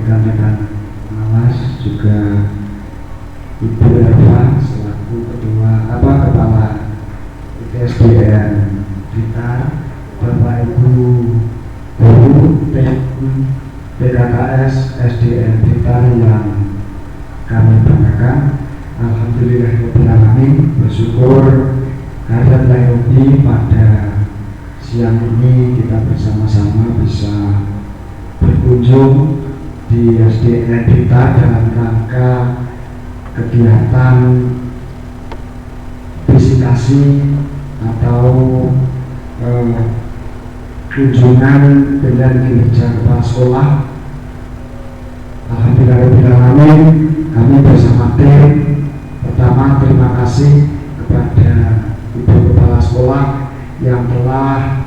rekan-rekan pengawas, juga Ibu Erva selaku kepala ITSDN Blitar, Bapak Ibu guru PKKS SDN Blitar yang kami banggakan. Alhamdulillahirrahmanirrahim, bersyukur karena Layobi pada siang ini kita bersama-sama bisa berkunjung di SDN Blitar dalam rangka kegiatan visitasi atau kunjungan dengan kinerja kepala sekolah. Alhamdulillahirrahmanirrahim, kami bersama tim pertama terima kasih kepada Ibu Kepala Sekolah yang telah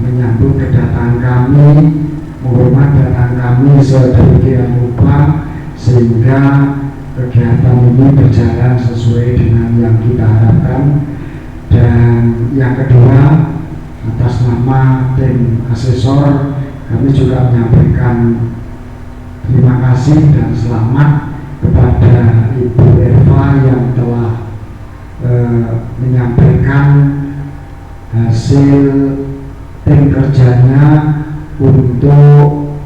menyambut kedatangan kami, menghormat kedatangan kami sedemikian rupa sehingga kegiatan ini berjalan sesuai dengan yang kita harapkan. Dan yang kedua, atas nama tim asesor kami juga menyampaikan terima kasih dan selamat kepada Ibu Erva yang telah menyampaikan hasil tim kerjanya untuk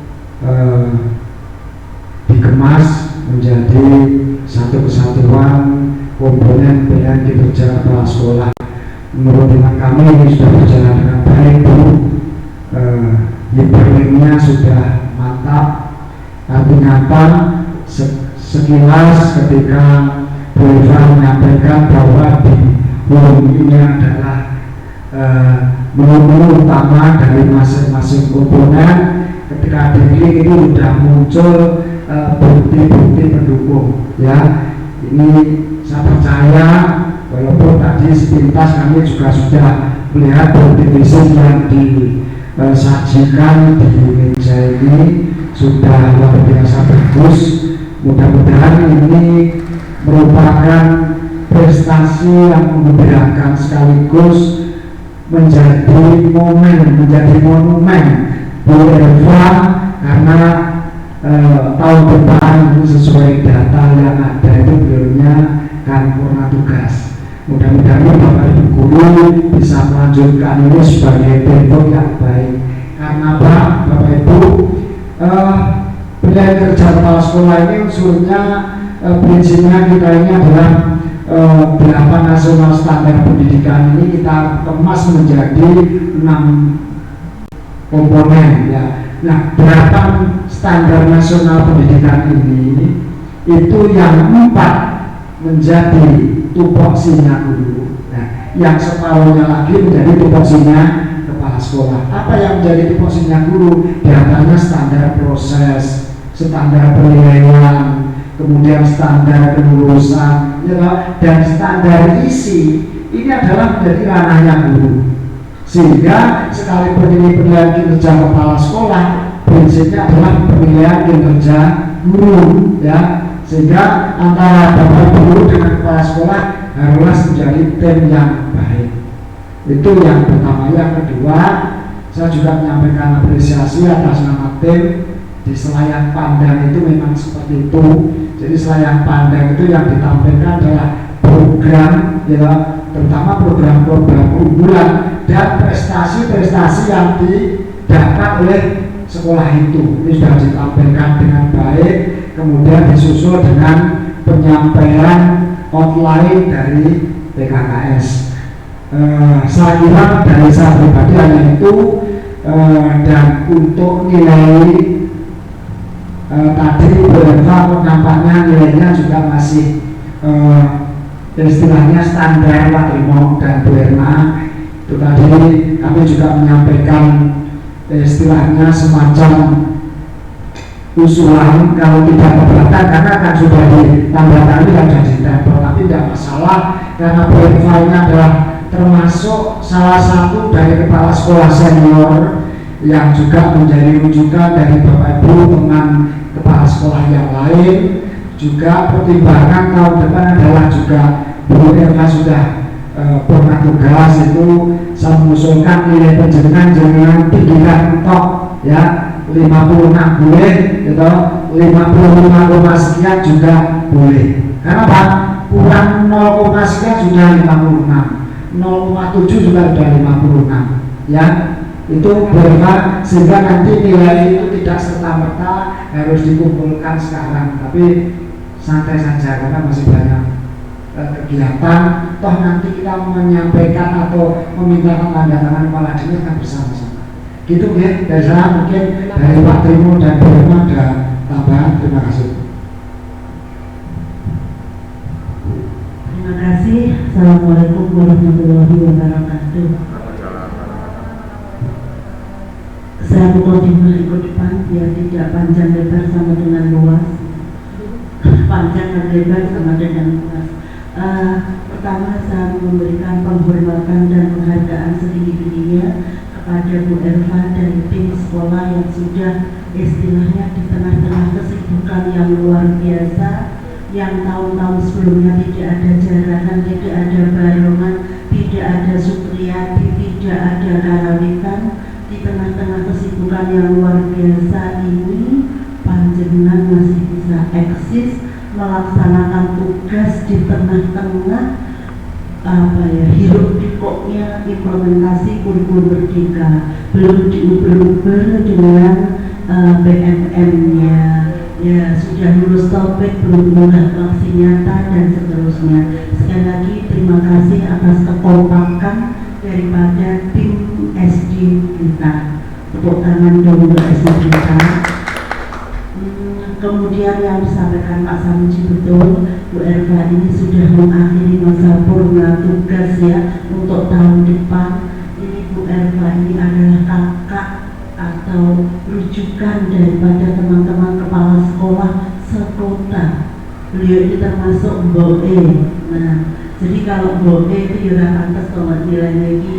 dikemas menjadi satu kesatuan komponen pilihan kinerja kepala sekolah. Menurut teman kami ini sudah berjalan dengan baik, Bu. Hiperlinknya sudah mantap. Artinya apa? Sekilas ketika Bu Eva menyampaikan bahwa di ini adalah menu-menu utama dari masing-masing komponen, ketika diklik itu sudah muncul bukti-bukti pendukung, ya. Ini saya percaya, walaupun tadi sepintas kami juga sudah melihat bukti fisik yang disajikan di meja ini sudah luar biasa bagus. Mudah-mudahan ini merupakan prestasi yang mengembirakan sekaligus menjadi momen, menjadi monumen Bu Erva, karena tahun depan sesuai data yang ada itu beliaunya kan purna tugas. Mudah-mudahan Bapak Ibu guru bisa melanjutkan ini sebagai bentuk yang baik. Karena Bapak Ibu, pilihan kerja kepala sekolah ini unsurnya prinsipnya kita ini adalah 8 nasional standar pendidikan ini kita kemas menjadi 6 komponen, ya. Nah, 8 standar nasional pendidikan ini itu yang 4 menjadi tupoksinya guru. Nah, yang separuhnya lagi menjadi tupoksinya kepala sekolah. Apa yang menjadi tupoksinya guru? Di antaranya standar proses, standar penilaian, kemudian standar kelulusan, ya, dan standar isi. Ini adalah menjadi ranahnya guru. Sehingga sekalipun ini penilaian kinerja kepala sekolah, prinsipnya adalah penilaian kinerja guru, ya. Sehingga antara bapak guru dengan kepala sekolah harus menjadi tim yang baik. Itu yang pertama. Yang kedua, saya juga menyampaikan apresiasi atas nama tim. Di Selayang Pandang itu memang seperti itu. Jadi Selayang Pandang itu yang ditampilkan adalah program, ya, terutama program-program unggulan dan prestasi-prestasi yang didapat oleh sekolah itu. Ini sudah ditampilkan dengan baik, kemudian disusul dengan penyampaian outline dari PKKS. Saya kira dari saya pribadi hanya itu, dan untuk nilai tadi beberapa nampaknya nilainya juga masih istilahnya standar Pak Rimo dan Bu Erna. Itu tadi kami juga menyampaikan istilahnya semacam usulan kalau tidak keberatan karena kan sudah ditambah tadi dan sudah ditempel, tapi tidak masalah karena Bu Erva ini adalah termasuk salah satu dari kepala sekolah senior yang juga menjadi rujukan dari Bapak Ibu teman kepala sekolah yang lain. Juga pertimbangan tahun depan adalah juga Bu Erva sudah pernah tugas itu saya mengusulkan nilai penjenengan jangan tinggikan tok, ya, 56 boleh, gitu, 55, sekian juga boleh. Kenapa? Kurang 0, sekian sudah 56, 0,7 juga sudah 56, ya. Itu berapa sehingga nanti nilai itu tidak serta-merta harus dikumpulkan sekarang, tapi santai saja karena masih banyak kegiatan. Toh nanti kita menyampaikan atau meminta tanda tangan kepala dinas kan bersama-sama. Gitu ya, dari saya mungkin dari Pak Trimo dan Bu Irma ada tambahan. Terima kasih. Terima kasih. Assalamualaikum warahmatullahi wabarakatuh. Saya mukadimah ikut depan biar tidak panjang lebar sama dengan luas. Panjang dan lebar sama dengan luas. Pertama saya memberikan penghormatan dan penghargaan setinggi-tingginya kepada Bu Erva dan tim sekolah yang sudah istilahnya di tengah-tengah kesibukan yang luar biasa, yang tahun-tahun sebelumnya tidak ada jarahan, tidak ada barongan, tidak ada supriyadi, tidak ada karawitan. Di tengah-tengah kesibukan yang luar biasa ini, panjenengan masih bisa eksis melaksanakan tugas di tengah-tengah hirup pikuknya implementasi kurikulum merdeka, belum diuber-uber dengan BMM-nya, ya sudah lulus topik, belum mulai aksi nyata dan seterusnya. Sekali lagi terima kasih atas kekompakan daripada tim SD kita. Tepuk tangan dong untuk SD kita. Kemudian yang disampaikan Pak Samuji betul, Bu Erva ini sudah mengakhiri masa purna tugas ya untuk tahun depan. Ini Bu Erva ini adalah kakak atau rujukan daripada teman-teman kepala sekolah sekota. Beliau ini termasuk Mbok E. Nah, jadi kalau Mbok E itu ya pantas kalau nilainya ini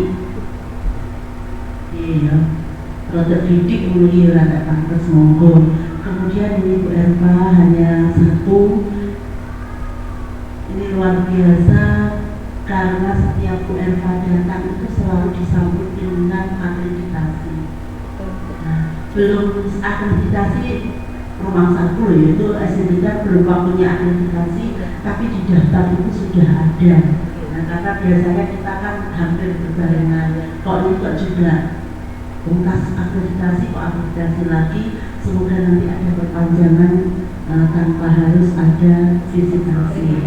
iya, produk didik mulai rada pantas monggo. Kemudian ini Bu Erva hanya satu, ini luar biasa karena setiap Bu Erva datang itu selalu disambut dengan akreditasi. Nah, belum akreditasi rumah satu yaitu SMK belum waktunya akreditasi, tapi di daftar itu sudah ada. Nah, karena biasanya kita kan hampir berbarengan, kok ini kok juga tuntas akreditasi, kok akreditasi lagi. Semoga nanti ada perpanjangan tanpa harus ada visitasi.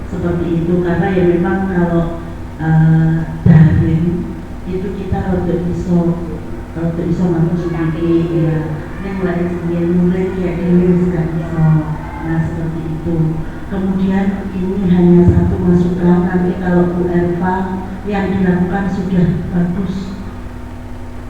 Seperti itu, karena ya memang kalau daring itu kita untuk iso mampu sedikit ya, yang lain sendiri mulai kayak ini sudah iso. Nah seperti itu. Kemudian ini hanya satu masukan, nanti kalau Bu Erva yang dilakukan sudah bagus,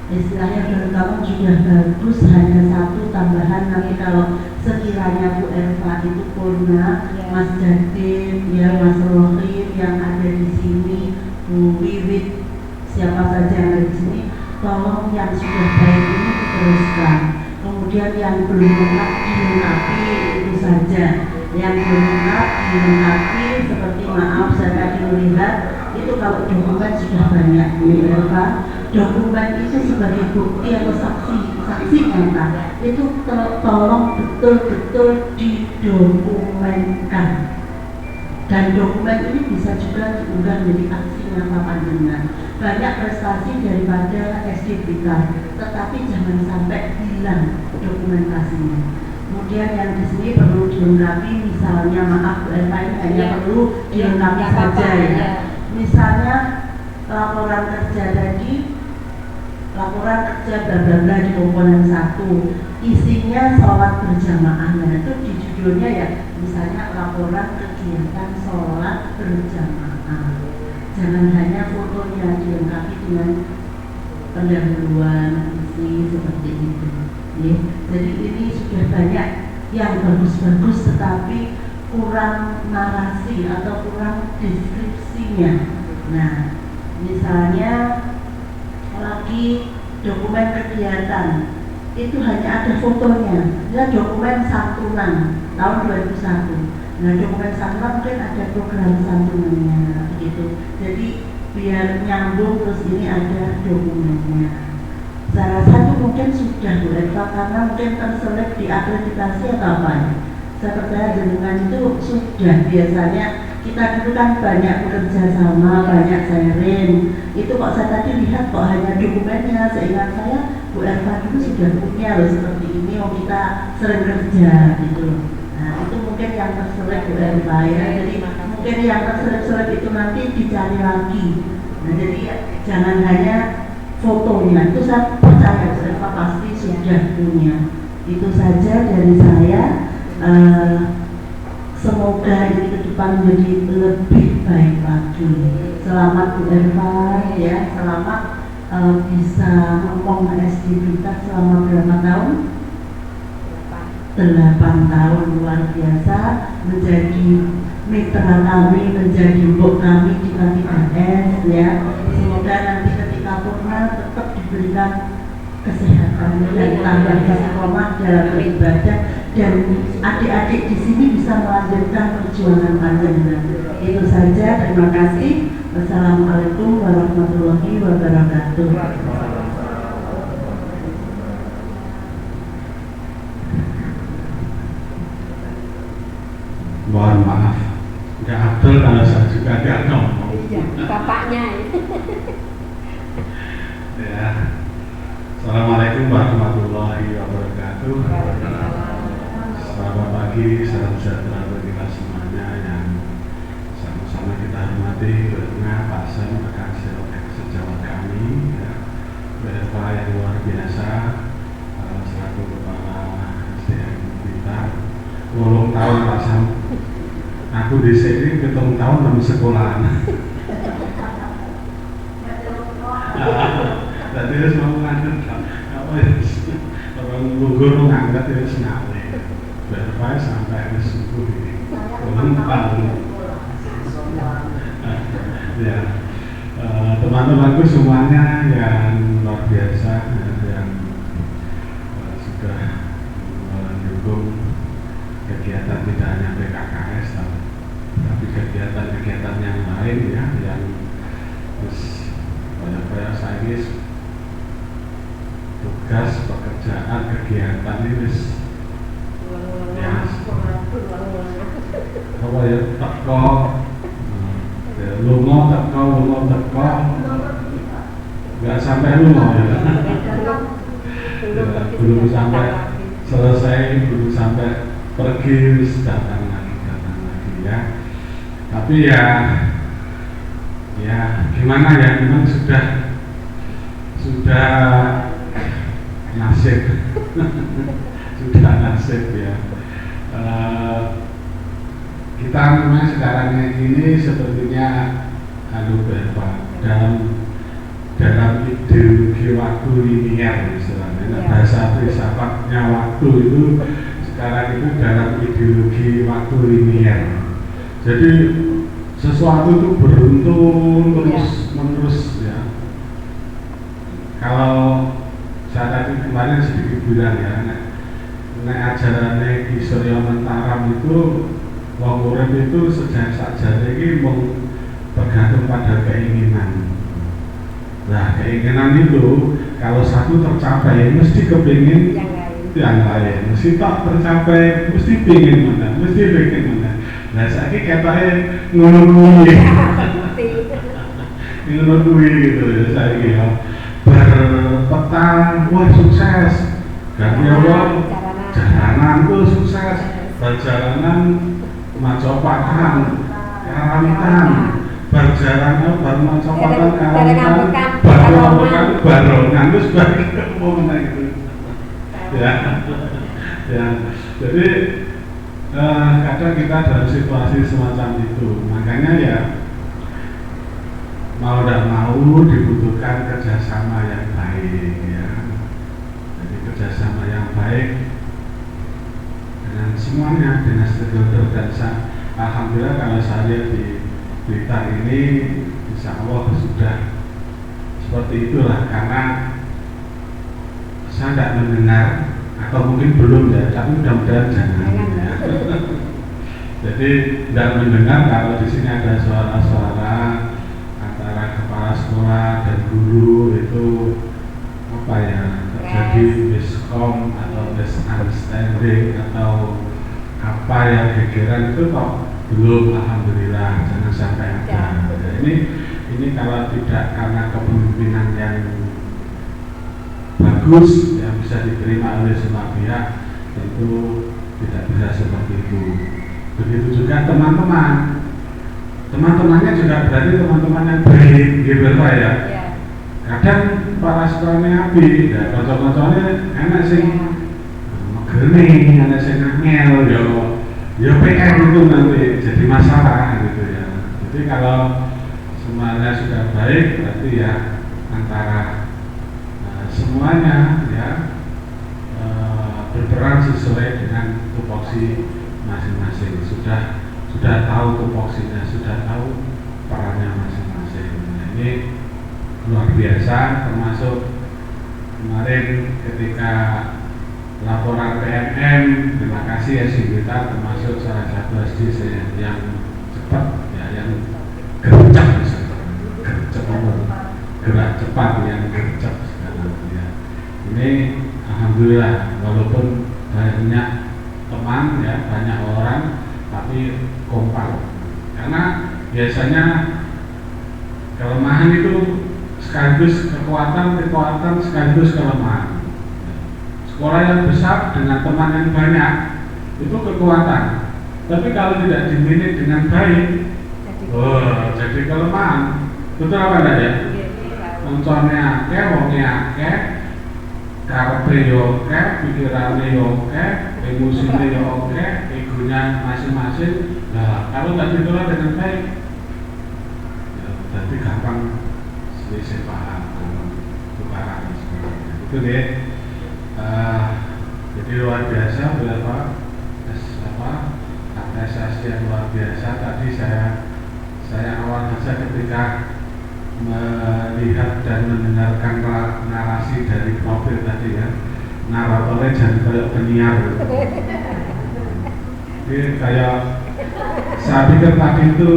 istilahnya berkawan sudah bagus, hanya satu tambahan. Nanti kalau sekiranya Bu Erva itu purna, Mas Jadid, ya Mas Rohim yang ada di sini, Bu Wiwit, siapa saja yang ada di sini, tolong yang sudah baik ini diteruskan. Kemudian yang belum lengkap dilengkapi, itu saja. Yang belum lengkap dilengkapi, seperti maaf saya tadi melihat itu kalau dokumen sudah banyak Bu Erva. Dokumen itu sebagai bukti atau saksi nyata itu tolong betul-betul didokumenkan, dan dokumen ini bisa juga diunggah menjadi aksi nyata panjenengan. Banyak prestasi daripada SD kita, tetapi jangan sampai hilang dokumentasinya. Kemudian yang di sini perlu dilengkapi, misalnya maaf Bu Erva ini hanya perlu dilengkapi saja ya. Misalnya laporan kerja tadi, laporan kerja bla bla bla di komponen 1, isinya sholat berjamaah. Nah itu di judulnya ya, misalnya laporan kegiatan sholat berjamaah. Jangan hanya fotonya, dilengkapi dengan pendahuluan isi seperti itu ya. Jadi ini sudah banyak yang bagus-bagus tetapi kurang narasi atau kurang deskripsinya. Nah misalnya lagi dokumen kegiatan itu hanya ada fotonya, ya dokumen santunan tahun 2001. Nah dokumen santunan mungkin ada program santunannya begitu. Jadi biar nyambung terus ini ada dokumennya. Salah satu mungkin sudah Bu Eva karena mungkin terselip di akreditasi atau apa ya. Saya percaya jenengan itu sudah biasanya kita dulu kan banyak bekerja sama, banyak sharing. Itu kok saya tadi lihat kok hanya dokumennya, seingat saya Bu Eva dulu sudah punya loh seperti ini, oh kita sering kerja gitu. Nah itu mungkin yang terselip Bu Eva ya, jadi mungkin yang terselip-selip itu nanti dicari lagi. Nah jadi jangan hanya fotonya, itu saya percaya Bu Eva pasti sudah punya. Itu saja dari saya. Semoga ini ke depan menjadi lebih baik lagi. Selamat Bu Eva ya, selamat bisa ngomong SD kita selama berapa tahun? 8 tahun, luar biasa, menjadi mitra kami, menjadi mbok kami di KPKS ya. Semoga nanti ketika purna tetap diberikan kesehatan dan tambah istiqomah dalam beribadah, dan adik-adik di sini bisa melanjutkan perjuangan panjenengan. Itu saja, terima kasih. Wassalamualaikum warahmatullahi wabarakatuh. Mohon maaf, nggak Abdul kalau saya juga nggak ngomong. Iya, bapaknya. Ya. Assalamualaikum warahmatullahi wabarakatuh. Selamat pagi, salam sejahtera bagi kita semuanya yang sama-sama kita hormati, karena Pak Sam, rekan sejawat kami, ya, Eva yang luar biasa, selaku kepala SDM kita. 10 tahun Pak Sam, aku di sini ketemu tahun dalam sekolahan. Tadi harus mau ngangkat apa ya? Orang lugur ngangkat ya sengaja. Berapa sampai ke subuh ini? Tahun. Ya, teman-temanku semuanya yang luar biasa, yang sudah mendukung kegiatan tidak hanya PKKS, tapi kegiatan-kegiatan yang lain ya, yang terus banyak saya ini tugas pekerjaan kegiatan ini ya apa ya teko lungo teko nggak sampai lungo ya, belum sampai selesai, belum sampai pergi datang lagi ya, tapi ya gimana ya, memang sudah nasib sudah nasib ya. Kita memang sekarang ini sepertinya dalam ideologi waktu linier istilahnya, bahasa filsafatnya waktu itu sekarang itu dalam ideologi waktu linier. Jadi sesuatu itu beruntun terus menerus ya. Kalau saya tadi kemarin sedikit bilang ya, nek ajarannya Ki Surya Mentaram itu wong urip itu sajane iki mung bergantung pada keinginan. Nah, keinginan itu kalau satu tercapai mesti kepingin yang lain. Mesti tak tercapai mesti pingin mana, mesti pengen mana. Nah, saiki ketoke ngono kuwi. Ngono kuwi gitu ya saiki ya. Berpetang, wah sukses. Ganti apa? Jalanan tuh sukses. Perjalanan Majapahit, Karamitan. Perjalanan Majapahit, Karamitan. Barongan itu sebagai umum itu. Ya. Jadi kadang kita dalam situasi semacam itu, makanya ya mau dan mau dibutuhkan kerjasama yang baik ya. Jadi kerjasama yang baik dengan semuanya, dengan stakeholder, dan alhamdulillah kalau saya lihat di Blitar ini insya Allah sudah seperti itulah, karena saya tidak mendengar atau mungkin belum ya, tapi mudah-mudahan jangan ya. Jadi tidak mendengar kalau di sini ada suara-suara antara kepala sekolah dan guru itu apa ya, terjadi miskom atau misunderstanding atau apa yang gegeran itu kok belum, alhamdulillah, jangan sampai ada. Ya, ini kalau tidak karena kepemimpinan yang bagus yang bisa diterima oleh semua pihak, tentu tidak bisa seperti itu. Begitu juga teman-temannya juga berarti teman-teman yang baik, gitu Pak ya. Kadang para sekolahnya api, ya kocok-kocoknya enak sih, megeni, enak sih ngangel, ya PR itu nanti jadi masalah gitu ya. Jadi kalau semuanya sudah baik, berarti ya antara semuanya ya berperan sesuai dengan tupoksi masing-masing. Sudah tahu tupoksinya, sudah tahu perannya masing-masing. Nah, ini luar biasa, termasuk kemarin ketika laporan PMM, terima kasih ya Singgita, termasuk salah satu SD yang cepat ya, yang gercep, gerak cepat yang gercep sekarang ya. Ini alhamdulillah, walaupun banyak teman ya, banyak orang, tapi kompak. Karena biasanya kelemahan itu sekaligus kekuatan sekaligus kelemahan. Sekolah yang besar dengan teman yang banyak itu kekuatan, tapi kalau tidak dimanage dengan baik, jadi kelemahan. Betul apa enggak ya? Contohnya akeh, wonge akeh, karepe yo akeh, pikirane yo akeh, emosine yo akeh, egonya masing-masing. Nah, kalau tidak dikelola dengan baik, ya berarti gampang selisih paham, tukaran sebenarnya. Itu deh. Jadi luar biasa berapa apresiasi yang luar biasa. Tadi saya awal saja ketika melihat dan mendengarkan narasi dari profil tadi ya, naratornya jadi kayak penyiar. Jadi kayak saya pikir tadi itu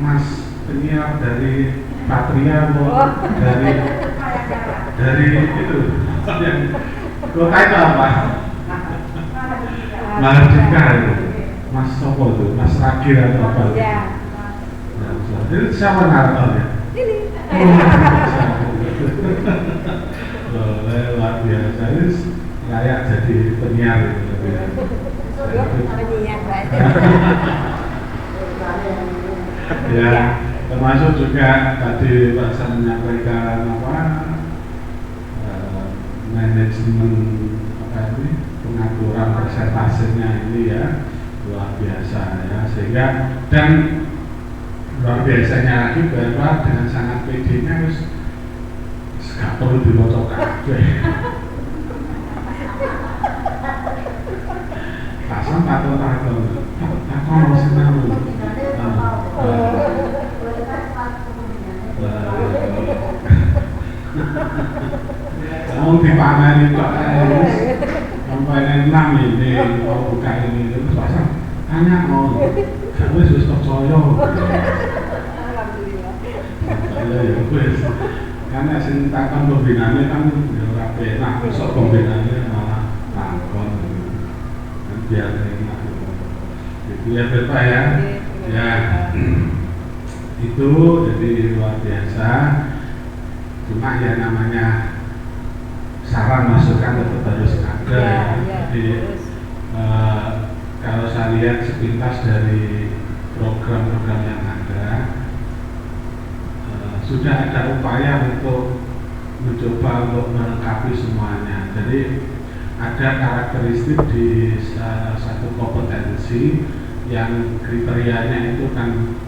Mas penyiar dari Patria dari itu yang kota itu apa? Mardika itu, Mas Sopo itu, Mas Ragil atau apa? Itu siapa naratornya? Luar biasa, ini layak jadi penyiar gitu ya. Ya, termasuk juga tadi Pak San menyampaikan manajemen pengaturan persentasenya ini ya luar biasa ya, sehingga dan luar biasanya lagi bahwa dengan sangat PD-nya harus gak perlu dibocok kabeh. Pasang takon sinau. Mau dipamerin kok sampai 6 ini mau buka ini terus pasang tanya mau gak wis percaya. Alhamdulillah. Ya wis. Karena sing takon pembinane kan ya ora enak, besok pembinane malah takon. Kan biar enak. Itu ya Bapak ya. Ya. Itu jadi luar biasa. Cuma ya namanya saran masukan tetap harus ada ya. Jadi kalau saya lihat sepintas dari program-program yang ada, sudah ada upaya untuk mencoba untuk melengkapi semuanya. Jadi ada karakteristik di satu kompetensi yang kriterianya itu kan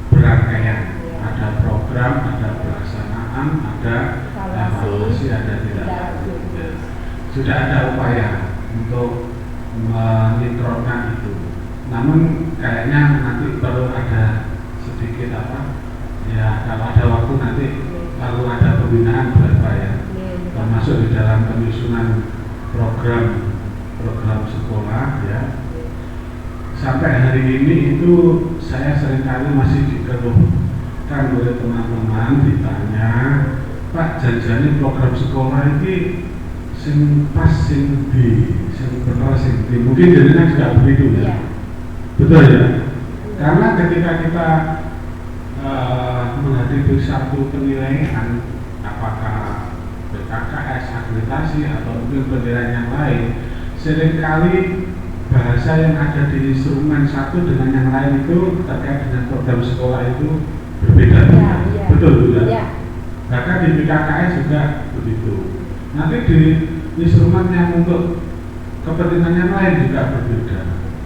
berangkaian. Ada program, ada pelaksanaan, ada evaluasi, ada tidak lanjut. Sudah ada upaya untuk menitrotkan itu. Namun kayaknya nanti perlu ada sedikit ya kalau ada waktu nanti perlu ada pembinaan berapa ya, termasuk di dalam penyusunan program sekolah ya. Sampai hari ini itu saya seringkali masih dikeluhkan oleh teman-teman, ditanya Pak janjane program sekolah ini sing pas sing bener sing di. Mungkin jadinya juga begitu ya. Iya. Betul ya. Karena ketika kita menghadapi satu penilaian, apakah PKKS, akreditasi atau mungkin penilaian yang lain, seringkali bahasa yang ada di instrumen satu dengan yang lain itu terkait dengan program sekolah itu berbeda. Iya. Betul ya. Iya. Bahkan di PKKS juga begitu. Nanti di instrumen yang untuk kepentingan yang lain juga berbeda.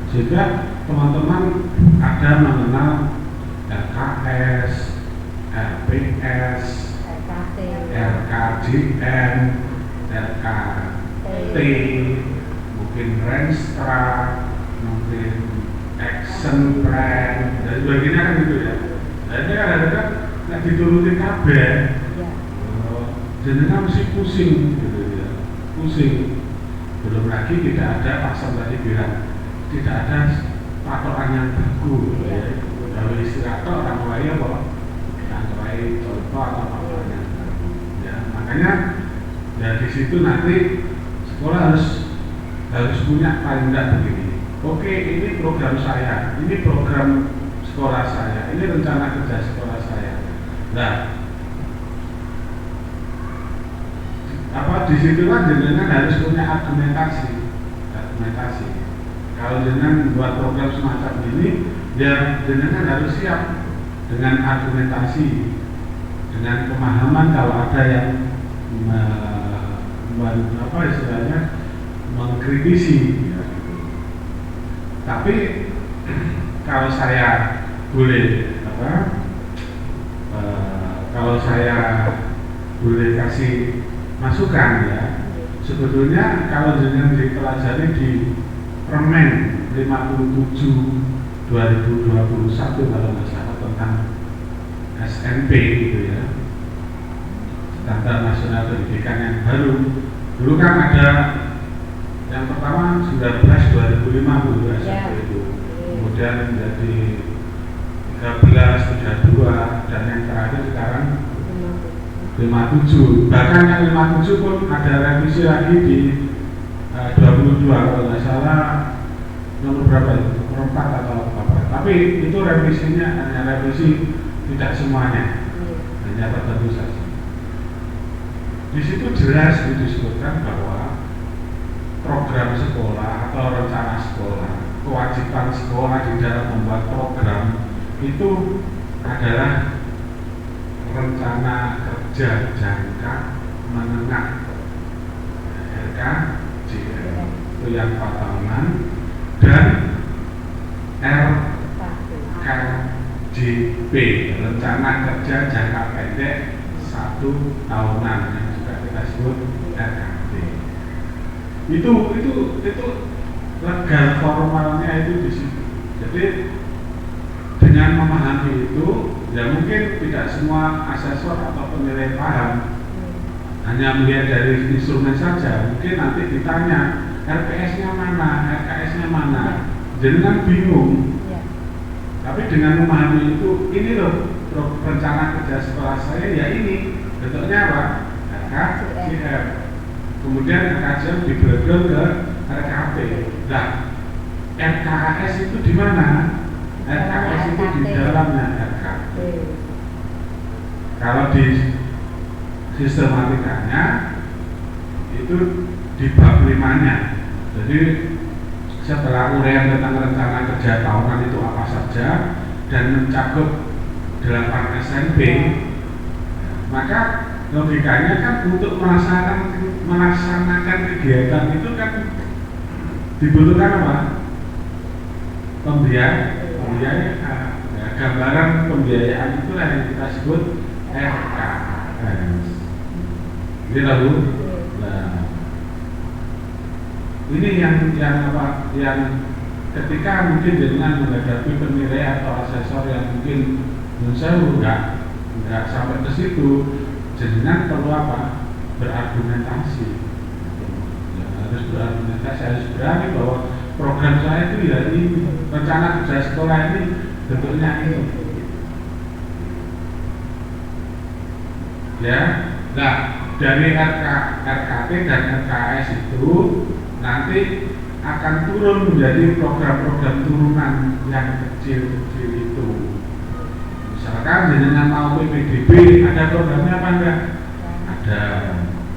Sehingga teman-teman ada mengenal LKS, LPS, RKT, RKJM, RKT, mungkin Renstra, mungkin Action Plan, dan sebagainya kan gitu ya. Nah ini kadang-kadang nggak dituruti kabeh. Iya. Jenengan mesti pusing gitu ya, pusing. Belum lagi tidak ada pasal tadi bilang tidak ada patokan yang baku ya. Kalau istilah orang lain apa? Yang lain contoh atau apa yang ya, makanya ya di situ nanti sekolah harus punya paling tidak begini. Oke, ini program saya, ini program sekolah saya, ini rencana kerja sekolah saya. Nah, di situlah jenengan harus punya argumentasi. Kalau jenengan buat program semacam ini, ya jenengan harus siap dengan argumentasi, dengan pemahaman kalau ada yang mengkritisi. Ya. Tapi kalau saya boleh kalau saya boleh kasih masukan ya, sebetulnya kalau jenengan dipelajari di Permen 57 2021 kalau nggak salah tentang SNP gitu ya, Standar Nasional Pendidikan yang baru. Dulu kan ada yang pertama 19 2005 SMP itu, kemudian menjadi 13 32 dan yang terakhir sekarang 57. Bahkan yang 57 pun ada revisi lagi di 22 kalau nggak salah nomor berapa itu? Nomor 4 atau apa. Tapi itu revisinya hanya revisi, tidak semuanya, hanya tertentu saja. Di situ jelas disebutkan bahwa program sekolah atau rencana sekolah, kewajiban sekolah di dalam membuat program itu adalah rencana kerja jangka menengah RKJM itu yang 4 tahunan, dan RKJP rencana kerja jangka pendek 1 tahunan yang juga kita sebut RKJ. Itu legal formalnya itu di situ. Jadi dengan memahami itu, ya mungkin tidak semua asesor atau penilai paham, hanya melihat dari instrumen saja. Mungkin nanti ditanya RPS-nya mana, RKS-nya mana, jadi kan bingung. Tapi dengan memahami itu, ini loh rencana kerja sekolah saya, ya ini bentuknya apa? RKJM. Kemudian RKJM dibreakdown ke RKP. Nah, RKAS itu di mana? RKS itu di dalamnya RKP. Kalau di sistematikanya itu di bab 5-nya. Jadi setelah uraian tentang rencana kerja tahunan itu apa saja dan mencakup 8 SMP, maka logikanya kan untuk melaksanakan kegiatan itu kan dibutuhkan apa? Pembiayaan. Ya, gambaran pembiayaan itulah yang kita sebut RKS. Ini lalu, nah, ini yang ketika mungkin dengan menghadapi penilai atau asesor yang mungkin nggak sampai ke situ, jenengan perlu apa? Berargumentasi. Ya, harus berargumentasi, harus berani bahwa program saya itu ya ini, rencana kerja sekolah ini bentuknya ini. Ya, Nah, dari RKT dan RKS itu nanti akan turun menjadi program-program turunan yang kecil-kecil itu. Misalkan dengan mau PPDB, ada programnya apa enggak? Ada,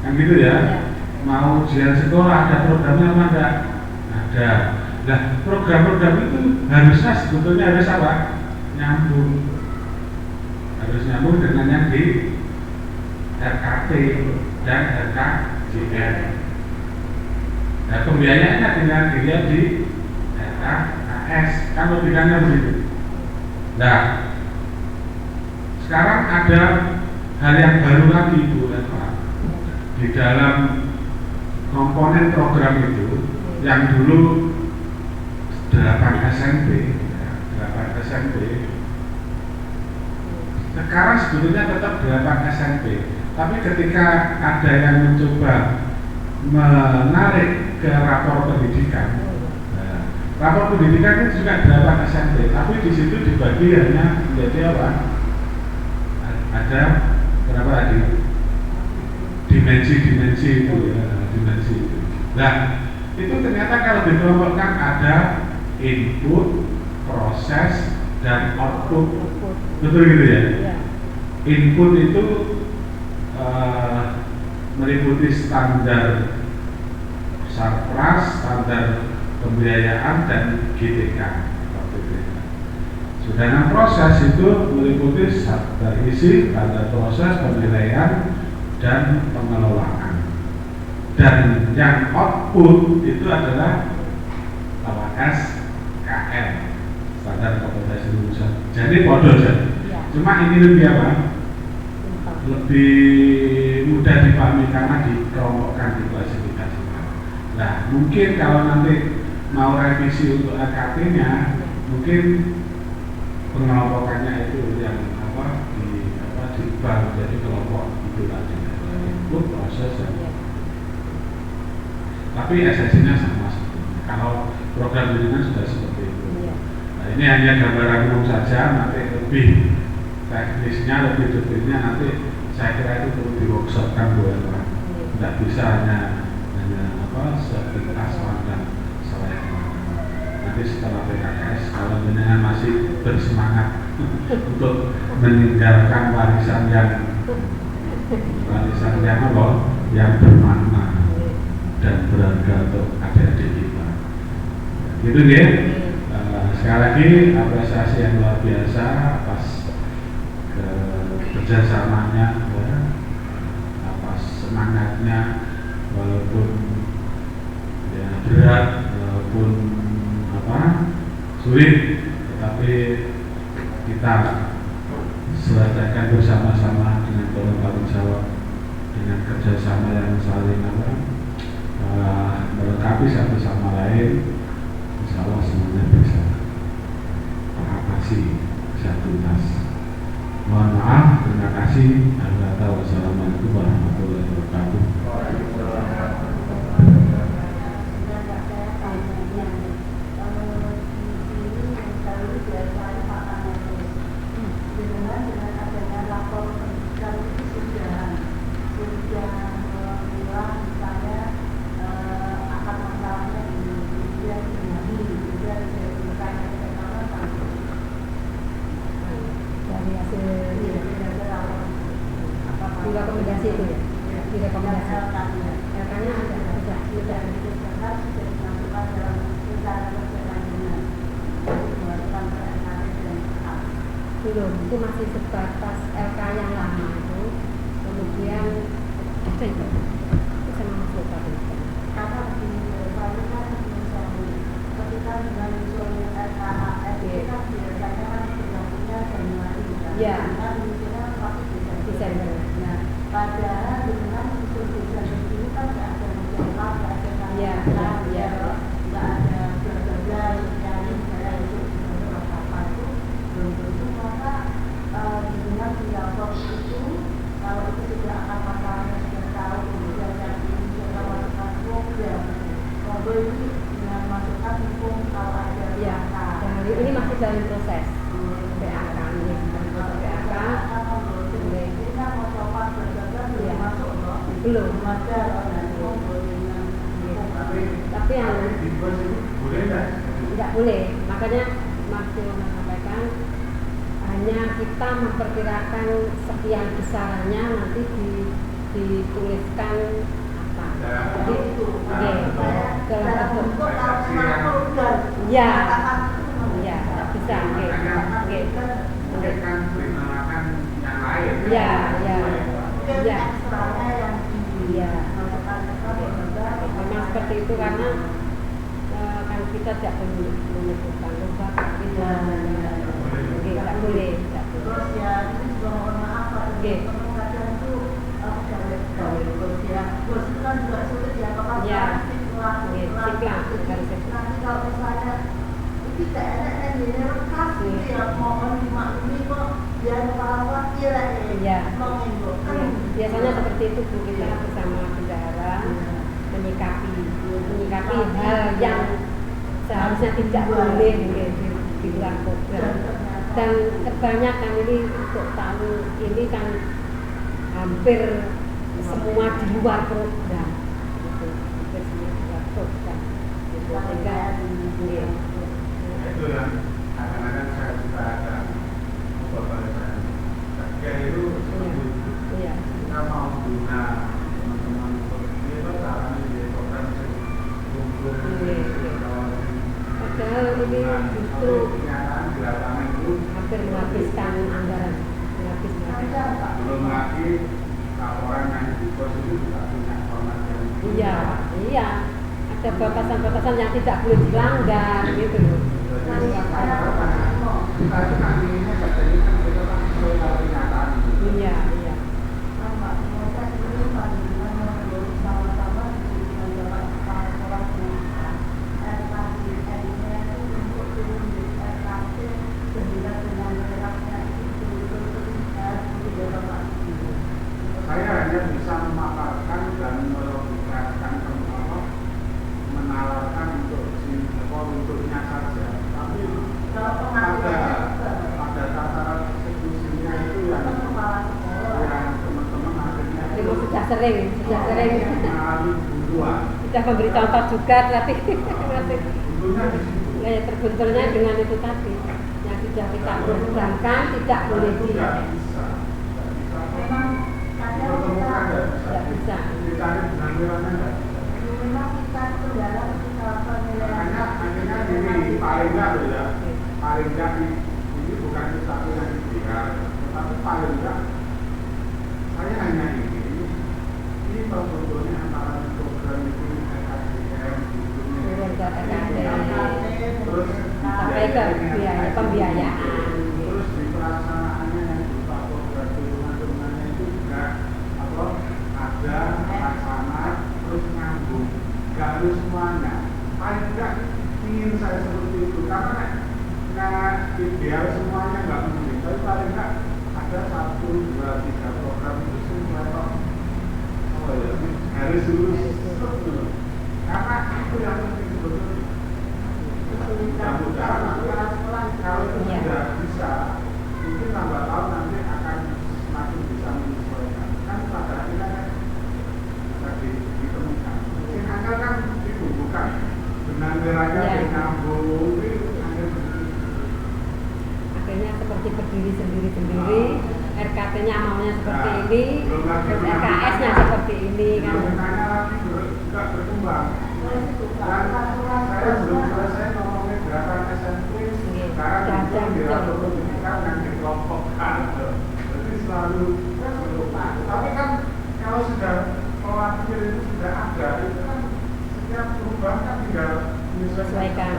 kan gitu ya. Mau ujian sekolah, ada programnya apa enggak? Ada. Nah, program-program itu harusnya sebetulnya harus apa? Nyambung. Harus nyambung dengan yang di RKT dan RKJR. Nah, pembiayaannya dengan dilihat di RKS, kan logikanya begitu. Nah, sekarang ada hal yang baru lagi Bu Eva, di dalam komponen program itu yang dulu 8 SMP, sekarang sebetulnya tetap 8 SMP, tapi ketika ada yang mencoba menarik ke rapor pendidikan, rapor pendidikan itu juga 8 SMP, tapi di situ dibagi hanya menjadi apa? Ada berapa tadi? Dimensi itu ya, dimensi itu. Nah, itu ternyata kalau dikelompokkan ada input, proses, dan output. Betul gitu ya? Input itu meliputi standar sarpras, standar pembiayaan, dan GTK. Sedangkan proses itu meliputi standar isi, standar proses, penilaian, dan pengelolaan. Dan yang output itu adalah SKM, standar kompetensi lulusan. Jadi bodoh saja. Cuma ini lebih apa? Lebih mudah dipahami karena dikelompokkan, diklasifikasikan. Nah, mungkin kalau nanti mau revisi untuk AKT-nya, mungkin pengelompokannya itu yang diubah menjadi kelompok itu tadi, input, proses, dan tapi esensinya sama sebetulnya. Kalau program ini sudah seperti itu. Nah, ini hanya gambaran umum saja, nanti lebih teknisnya, lebih detailnya nanti saya kira itu perlu di workshopkan Bu Eva. Tidak bisa hanya sepintas pandang saya. Nanti setelah PKS, kalau jenengan masih bersemangat untuk meninggalkan warisan yang bermakna dan berharga untuk adik-adik kita. Gitu ya. Sekali lagi apresiasi yang luar biasa atas kerjasamanya, atas semangatnya, walaupun ya berat, walaupun sulit, tetapi kita selesaikan bersama-sama dengan tanggung jawab, dengan kerjasama yang saling melengkapi satu sama lain. Insya Allah semuanya bisa teratasi, bisa tuntas. Mohon maaf, terima kasih. Wassalamualaikum warahmatullahi wabarakatuh. Rekomendasi itu ya, direkomendasi. LK-nya sudah. Belum, itu masih sebatas LK yang lama itu. Kemudian itu sama masuk tadi. Karena ketika dengan usulnya RKAS itu kan biasanya kan berlakunya Januari. Ya. Desember. Nah, padahal dengan usul Desember ini kan nggak ada masalah, nggak ada masalah, nggak ada bla-bla-bla yang misalnya usul Desember apa itu belum tentu, maka dengan dialog itu kalau itu sudah akan masalahnya sudah tahu, kemudian yang ini sudah masukkan program, kalau ini dengan masukkan hukum kalau ada PAK. Ini masih dalam proses PAK ini, PAK. belum. ada orang yang boleh Tapi yang di bos itu boleh nggak? tidak boleh, makanya Mas Yono sampaikan hanya kita memperkirakan sekian besarannya, nanti dituliskan apa. Jadi dalam bentuk ya, ya bisa, Kan perintahkan yang lain. ya, ya, ya, Iya. memang seperti itu karena kan kita tidak perlu menyebutkan lupa, tapi tidak boleh. Terus ya ini juga mohon maaf Pak, kadang tuh bos ya, bos itu kan juga sulit ya, apakah nanti kalau misalnya itu tidak enak kan jadi rekas gitu ya, mohon dimaklumi kok biar khawatir ya. menginfokan. Biasanya seperti itu Bu, kita bersama bendahara menyikapi hal yang seharusnya tidak boleh di luar program. Dan kebanyakan ini untuk tahun ini kan hampir semua di luar program, gitu. Hampir semua di luar program, gitu. Sehingga Itu yang kadang-kadang saya juga ada beberapa saya. Ketika itu seperti itu. iya. Kita mau guna teman-teman seperti itu caranya di program kumpul Padahal ini justru kenyataan di lapangan itu hampir menghabiskan anggaran, belum lagi laporan yang di pos itu juga punya format yang Iya, ada batasan-batasan yang tidak boleh dilanggar gitu loh. kita itu kan inginnya katanya kan kita kan sesuai dengan kenyataan itu. Iya. Saya hanya bisa memaparkan dan melogikakan menawarkan untuknya saja. Tapi pada tataran eksekusinya itu yang teman-teman akhirnya Itu sudah sering mengalami buntuan. sudah memberi contoh juga, tapi masih Buntunya di situ. terbenturnya dengan itu tadi yang sudah kita programkan tidak boleh Itu tidak bisa. Memang kadang Pertemukan tidak bisa. dicari dengan wilayahnya nggak bisa. memang kita kendala ketika penilaian Akhirnya ini paling nggak loh ya, paling nggak ini bukan sesuatu yang ideal, tetapi paling nggak saya hanya ini sebetulnya antara program itu SKDM Turun ke TKD. terus Sampai ke biaya pembiayaan. terus di pelaksanaannya yang berupa program turunannya itu juga ada pelaksana terus nyambung, nggak harus semuanya. Paling nggak ingin saya seperti itu karena ideal semuanya nggak mungkin, tapi paling nggak ada 1, 2, 3 program itu semua harus lulus karena itu yang penting sebetulnya. Mudah-mudahan kalau itu sudah bisa, mungkin lambat laun nanti akan semakin bisa menyesuaikan. Kan pada akhirnya bisa ditemukan. Mungkin angka kan dibubuhkan, benang merahnya nyambung, Akhirnya seperti berdiri sendiri-sendiri, RKT-nya maunya seperti ini, terus RKS-nya seperti ini kan. Benangnya lagi juga berkembang. Dan saya belum selesai ngomongin gerakan SMP, sekarang itu dilakukan pendidikan yang dikelompokkan. Jadi selalu tapi kan kalau sudah pola pikir itu sudah ada, itu kan setiap perubahan kan tinggal Menyesuaikan.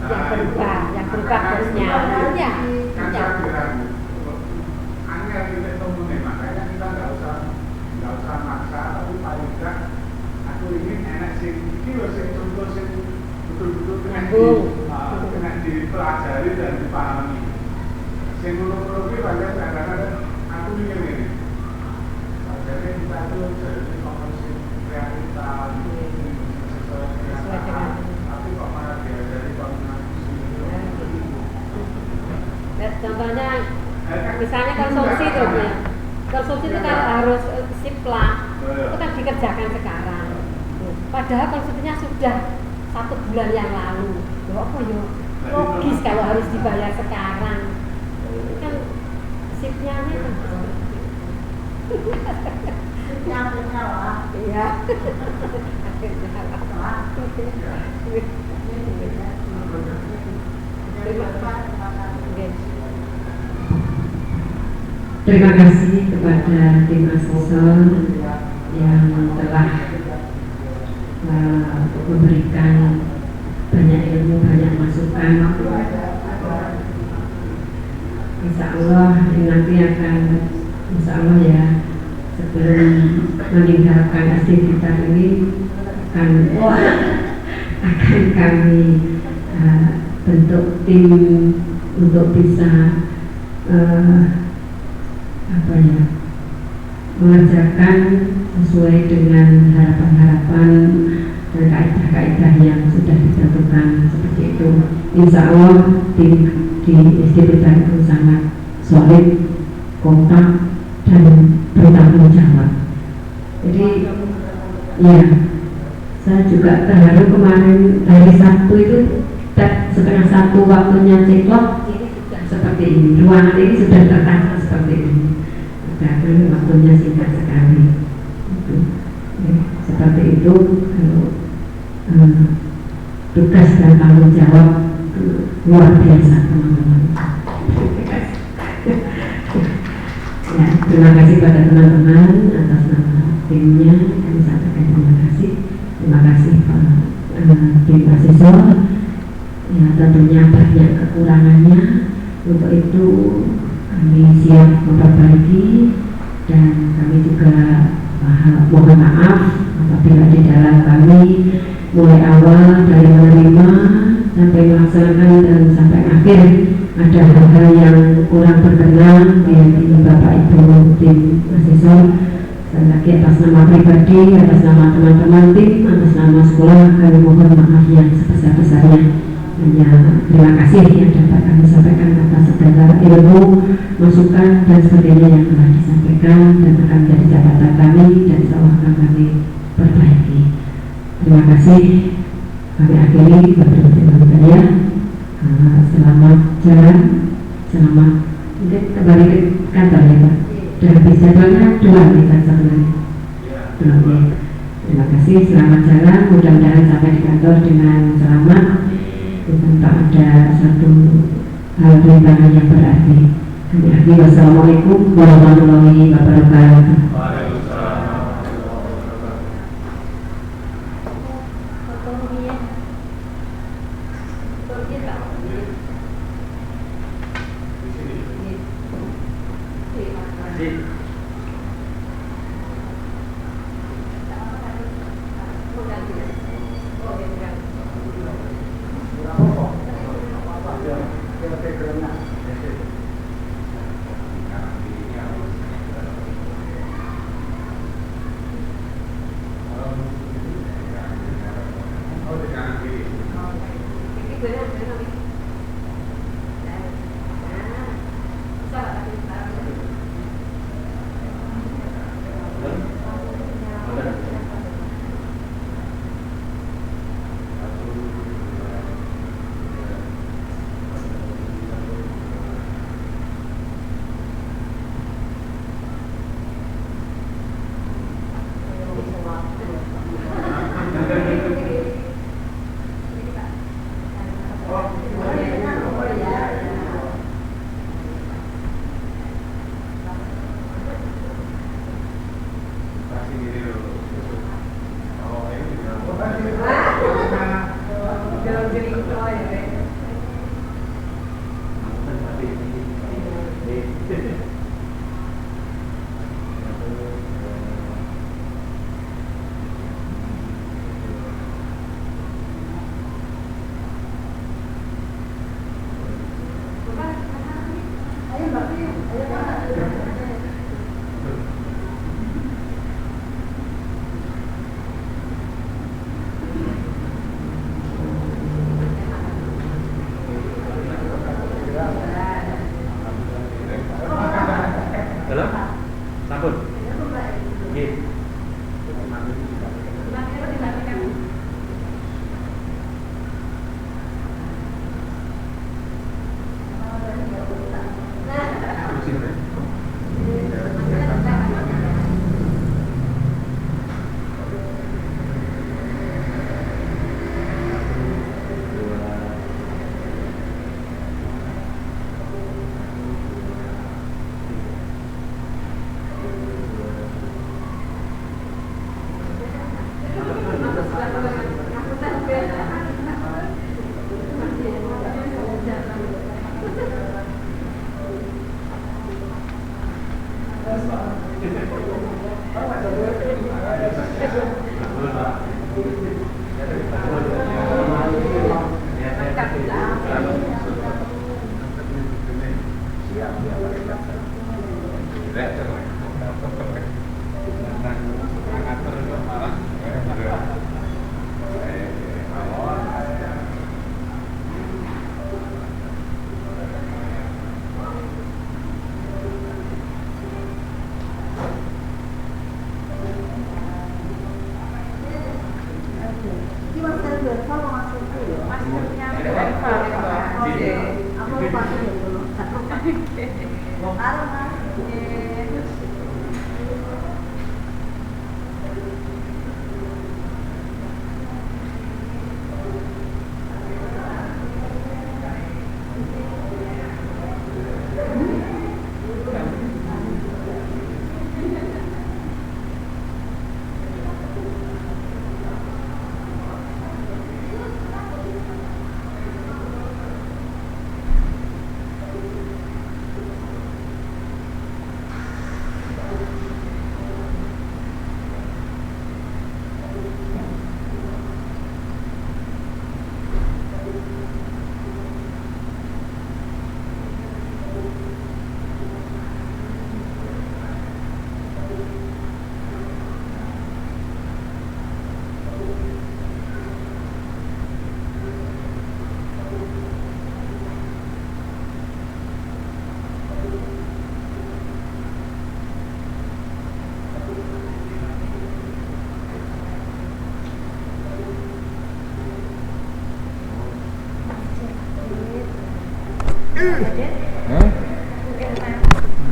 Yang berubah bosnya. Ya. Kan saya bilang angel kita ketemu nih, makanya kita nggak usah maksa, tapi paling tidak aku ingin enak sih, ini loh sih contoh sih betul-betul kena dipelajari dan dipahami. Sing ngono-ngono banyak kadang-kadang aku ingin ini. Jadi kita itu jadi komunikasi kreativitas, sesuai kenyataan, tapi kok malah diajari komunikasi. Contohnya Misalnya konsumsi tuh ya, konsumsi itu kan harus siplak, itu kan dikerjakan sekarang. Padahal konsumsinya sudah 1 bulan yang lalu. Loh, apa ya? Logis kalau harus dibayar sekarang. Itu kan sipnya kan. Sipnya lah. Iya. Terima kasih kepada tim asesor yang telah memberikan banyak ilmu, banyak masukan. Insya Allah nanti akan, insya Allah ya, sebelum meninggalkan aktivitas ini akan kami bentuk tim untuk bisa mengerjakan sesuai dengan harapan-harapan dan kaidah-kaidah yang sudah ditentukan seperti itu. Insya Allah tim di SDPK itu sangat solid, kompak dan bertanggung jawab. Jadi ya, saya juga terharu kemarin hari Sabtu itu setengah 1 waktunya ceklok seperti ini, ruangan ini sudah tertata seperti ini. Karena waktunya singkat sekali. Ya, seperti itu kalau tugas dan tanggung jawab luar biasa teman-teman. Ya, terima kasih pada teman-teman atas nama timnya, kami sampaikan terima kasih. Terima kasih tim asesor. Ya, tentunya banyak kekurangannya. Untuk itu kami siap memperbaiki dan kami juga mohon maaf apabila di dalam kami mulai awal dari menerima sampai melaksanakan dan sampai akhir ada hal-hal yang kurang berkenan di Bapak Ibu tim asesor. Sekali lagi atas nama pribadi, atas nama teman-teman tim, atas nama sekolah kami mohon maaf yang sebesar-besarnya. Hanya terima kasih yang dapat kami sampaikan atas segala ilmu, masukan dan sebagainya yang telah disampaikan dan akan menjadi catatan kami dan insya Allah akan kami perbaiki. Terima kasih. Kami akhiri pertemuan saya. Selamat jalan, selamat mungkin kembali ke kantor ya Pak. Dan bisa jadwalnya 2 nih kan sebenarnya. Terima kasih. Selamat jalan. Mudah-mudahan sampai di kantor dengan selamat. Tanpa ada satu hal rintangan yang berarti. Kami akhiri. Wassalamualaikum warahmatullahi wabarakatuh.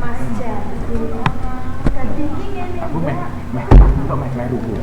Mas Jadi tadi ini Aku meh dulu.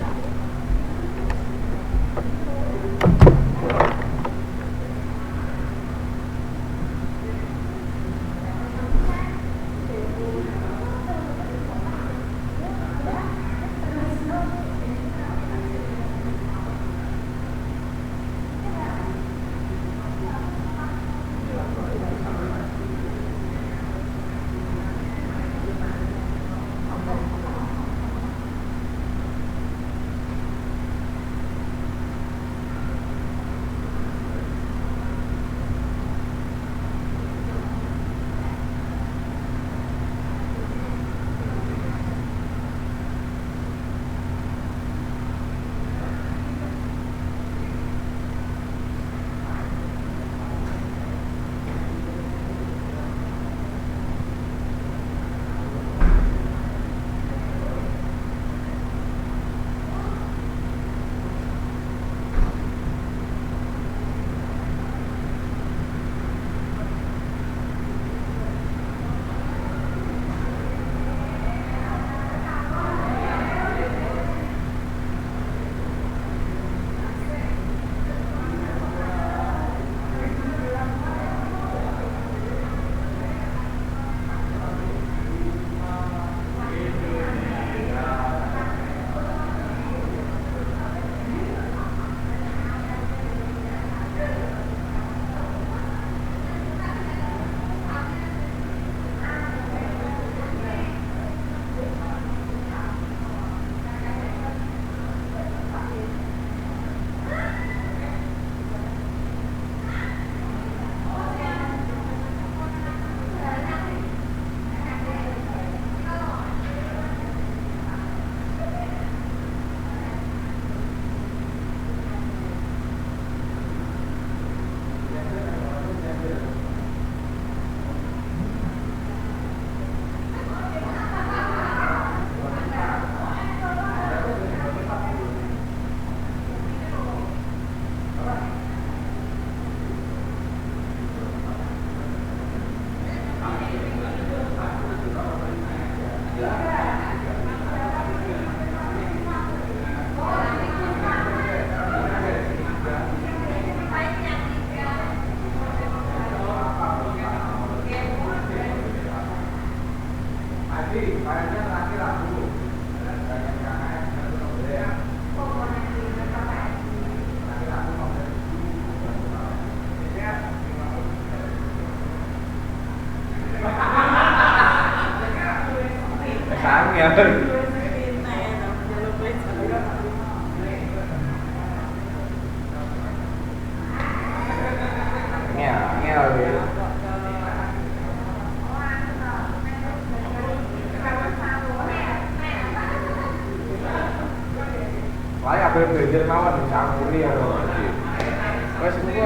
Saya ada belajar mawon dicampuri ya. Wes kuwi